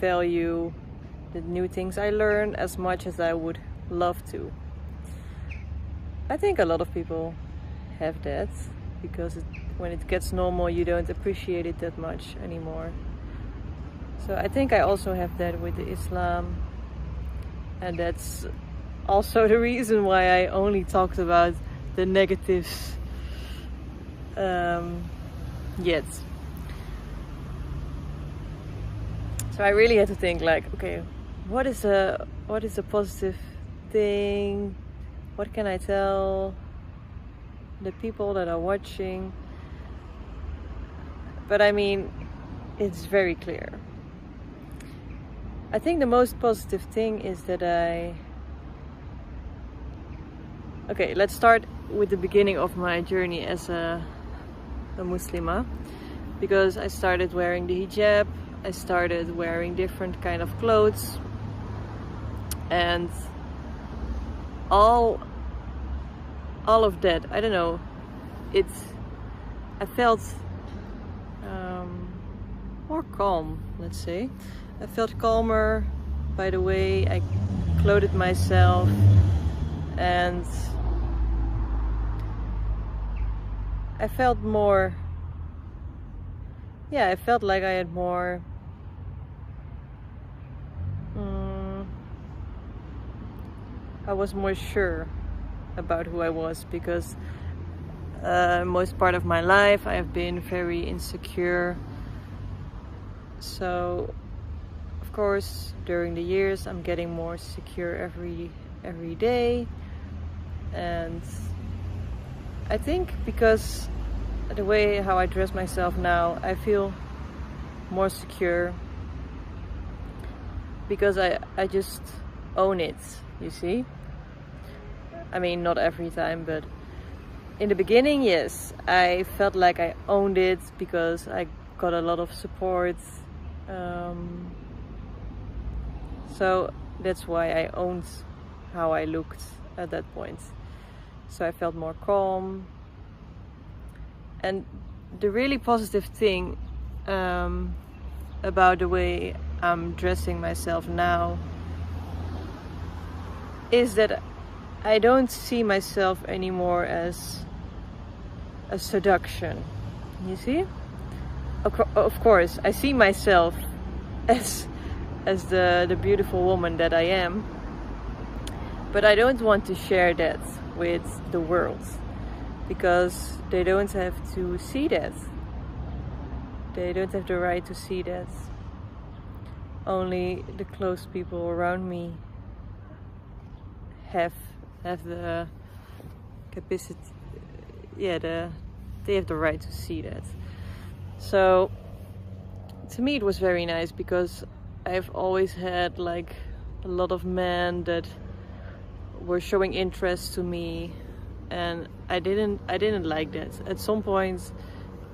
value the new things I learn as much as I would love to. I think a lot of people have that, because when it gets normal, you don't appreciate it that much anymore. So I think I also have that with the Islam, and that's also the reason why I only talked about the negatives yet. So I really had to think, like, okay, what is a positive thing? What can I tell the people that are watching? But I mean, it's very clear. I think the most positive thing is that okay, let's start with the beginning of my journey as a Muslimah, because I started wearing the hijab, I started wearing different kind of clothes, and all of that, I don't know, I felt more calm, let's say. I felt calmer by the way I clothed myself, and I felt more, I felt like I had more I was more sure about who I was, because most part of my life I have been very insecure. So of course during the years I'm getting more secure every day, and I think because the way how I dress myself now, I feel more secure, because I just own it, you see. I mean, not every time, but in the beginning, yes, I felt like I owned it because I got a lot of support. So that's why I owned how I looked at that point. So I felt more calm. And the really positive thing about the way I'm dressing myself now is that I don't see myself anymore as a seduction, you see? Of course, I see myself as the beautiful woman that I am, but I don't want to share that with the world, because they don't have to see that. They don't have the right to see that. Only the close people around me have the capacity, they have the right to see that. So to me it was very nice, because I've always had like a lot of men that were showing interest to me, and I didn't like that. At some point,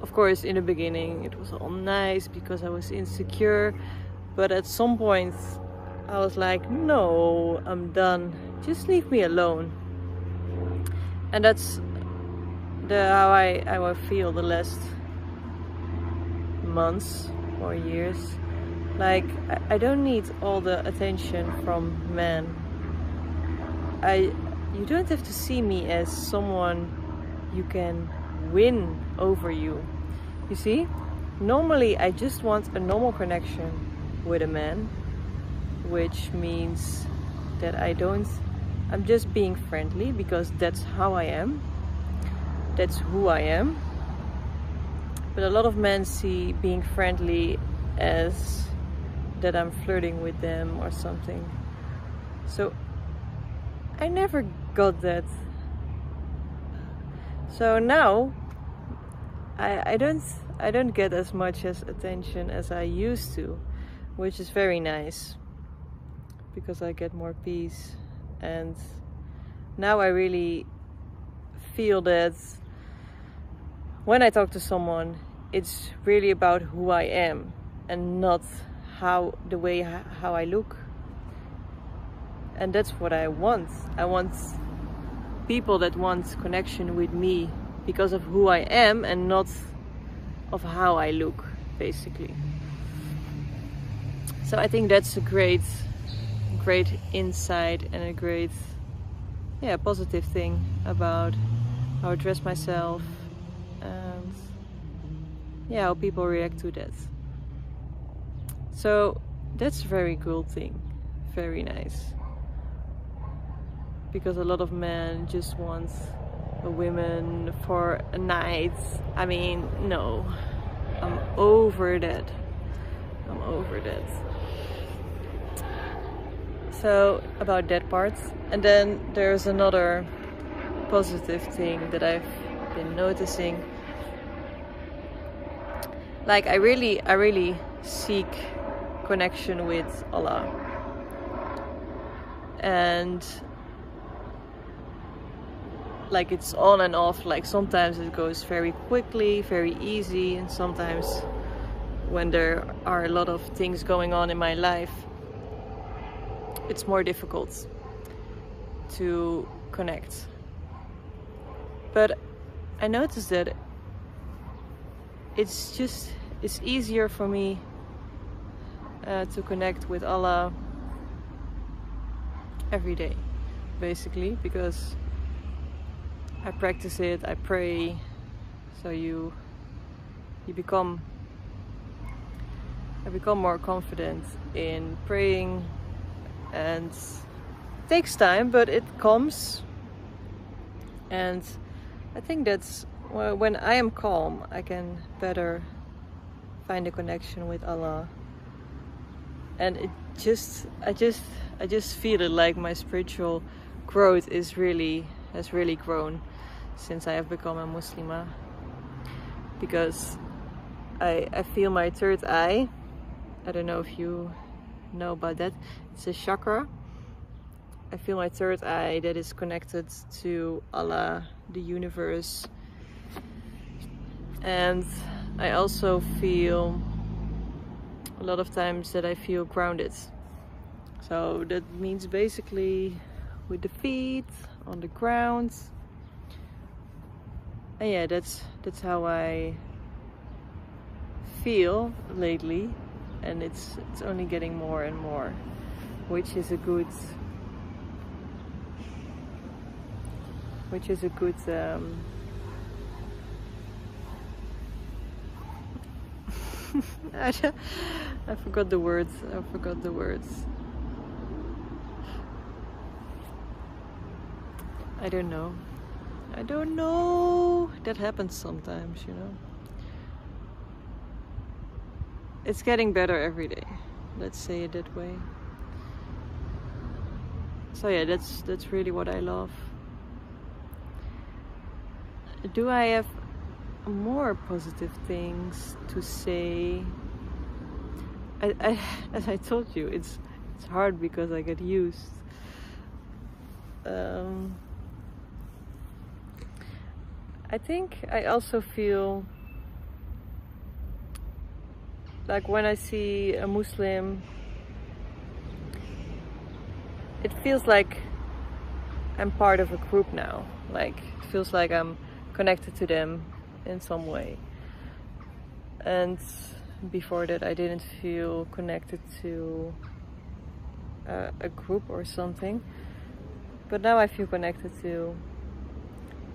of course, in the beginning it was all nice because I was insecure, but at some point I was like, no, I'm done, just leave me alone. And that's how I feel the last months or years. Like, I don't need all the attention from men. You don't have to see me as someone you can win over you. You see? Normally I just want a normal connection with a man, which means that I'm just being friendly, because that's how I am. That's who I am. But a lot of men see being friendly as that I'm flirting with them or something. So I never got that. So now I don't get as much as attention as I used to, which is very nice, because I get more peace. And now I really feel that when I talk to someone, it's really about who I am and not how I look. And that's what I want. I want people that want connection with me because of who I am and not of how I look, basically. So I think that's a great insight and a great, yeah, positive thing about how I dress myself and yeah, how people react to that. So that's a very cool thing, very nice. Because a lot of men just want a woman for a night. I mean, no, I'm over that. I'm over that. So about that part. And then there's another positive thing that I've been noticing. Like I really seek connection with Allah. And like it's on and off, like sometimes it goes very quickly, very easy, and sometimes when there are a lot of things going on in my life, it's more difficult to connect. But I noticed that it's easier for me to connect with Allah every day, basically, because I practice it, I pray, so I become more confident in praying, and it takes time, but it comes. And I think that's when I am calm, I can better find a connection with Allah. And I just feel it, like my spiritual growth has really grown since I have become a Muslimah, because I feel my third eye. I don't know if you know about that. It's a chakra. I feel my third eye that is connected to Allah, the universe. And I also feel a lot of times that I feel grounded. So that means basically with the feet on the ground. And yeah, that's how I feel lately, and it's only getting more and more, which is a good I forgot the words. I don't know. That happens sometimes, you know. It's getting better every day. Let's say it that way. So yeah, that's really what I love. Do I have more positive things to say? I as I told you, it's hard because I get used. I think I also feel like when I see a Muslim, it feels like I'm part of a group now. Like it feels like I'm connected to them in some way. And before that I didn't feel connected to a group or something. But now I feel connected to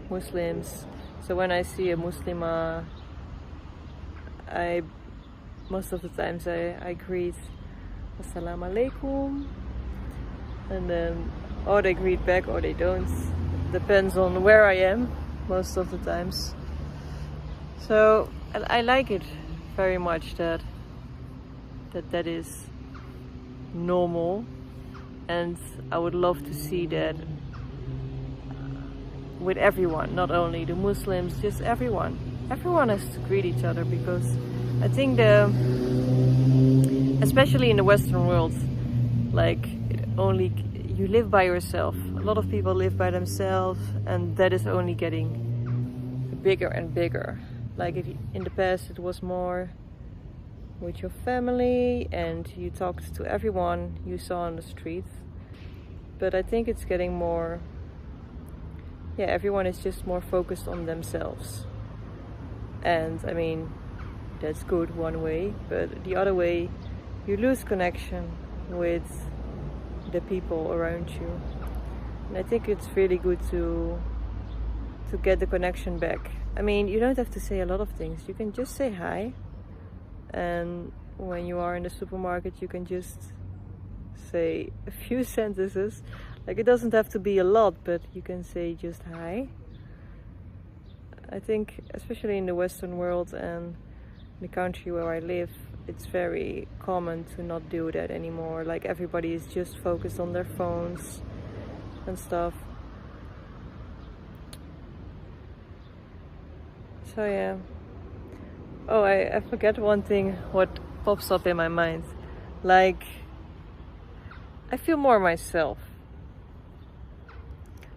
Muslims. So when I see a Muslimah, most of the times I greet Assalamu alaikum, and then or they greet back or they don't. Depends on where I am most of the times. So I like it very much that is normal, and I would love to see that with everyone, not only the Muslims, just everyone. Everyone has to greet each other, because I think especially in the Western world, like you live by yourself. A lot of people live by themselves, and that is only getting bigger and bigger. Like in the past it was more with your family and you talked to everyone you saw on the street. But I think it's getting more, yeah, everyone is just more focused on themselves. And I mean, that's good one way, but the other way you lose connection with the people around you. And I think it's really good to get the connection back. I mean, you don't have to say a lot of things. You can just say hi. And when you are in the supermarket, you can just say a few sentences. Like, it doesn't have to be a lot, but you can say just hi. I think, especially in the Western world and the country where I live, it's very common to not do that anymore. Like, everybody is just focused on their phones and stuff. So yeah. Oh, I forget one thing what pops up in my mind. Like, I feel more myself.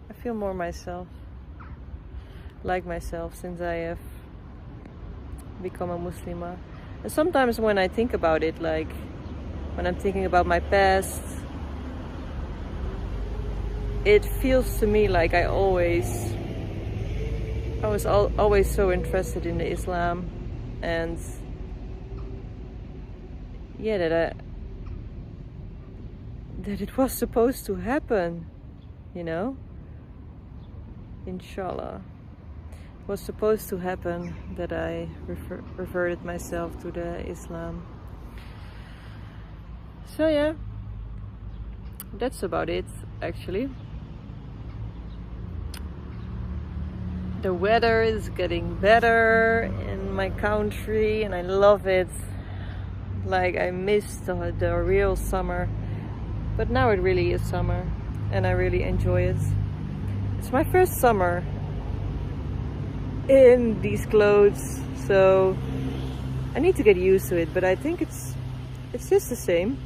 I feel more myself. Like myself since I have become a Muslimah. And sometimes when I think about it, like when I'm thinking about my past, it feels to me like I was always so interested in the Islam, and yeah, that it was supposed to happen, you know? Inshallah. It was supposed to happen that I reverted myself to the Islam. So yeah, that's about it actually. The weather is getting better in my country and I love it. Like, I missed the real summer, but now it really is summer and I really enjoy it. It's my first summer in these clothes, so I need to get used to it, but I think it's just the same.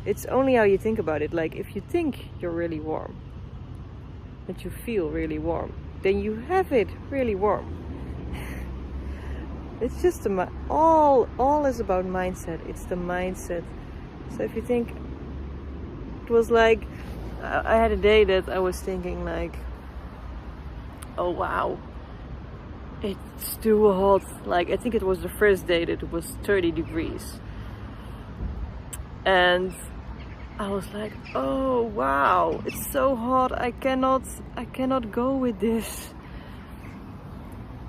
It's only how you think about it. Like, if you think you're really warm, that you feel really warm, then you have it really warm. It's just all is about mindset. It's the mindset. So if you think, it was like, I had a day that I was thinking like, oh wow, it's too hot. Like, I think it was the first day that it was 30 degrees. And I was like, oh wow, it's so hot, I cannot go with this.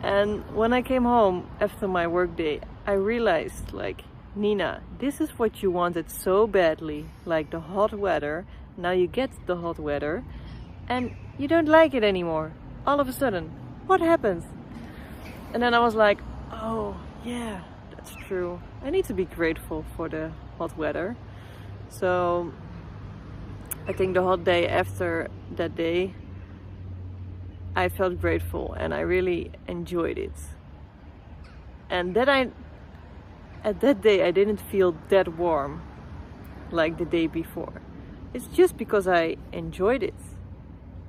And when I came home after my work day, I realized, like, Nina, this is what you wanted so badly, like the hot weather. Now you get the hot weather and you don't like it anymore. All of a sudden, what happened? And then I was like, oh yeah, that's true. I need to be grateful for the hot weather. So I think the hot day after that day, I felt grateful and I really enjoyed it. And then at that day I didn't feel that warm like the day before. It's just because I enjoyed it.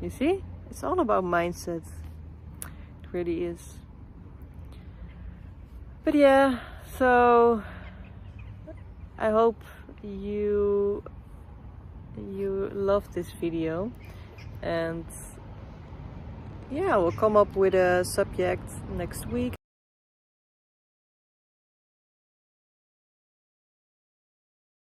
You see? It's all about mindset. It really is. But yeah, so I hope you love this video, and yeah, we'll come up with a subject next week.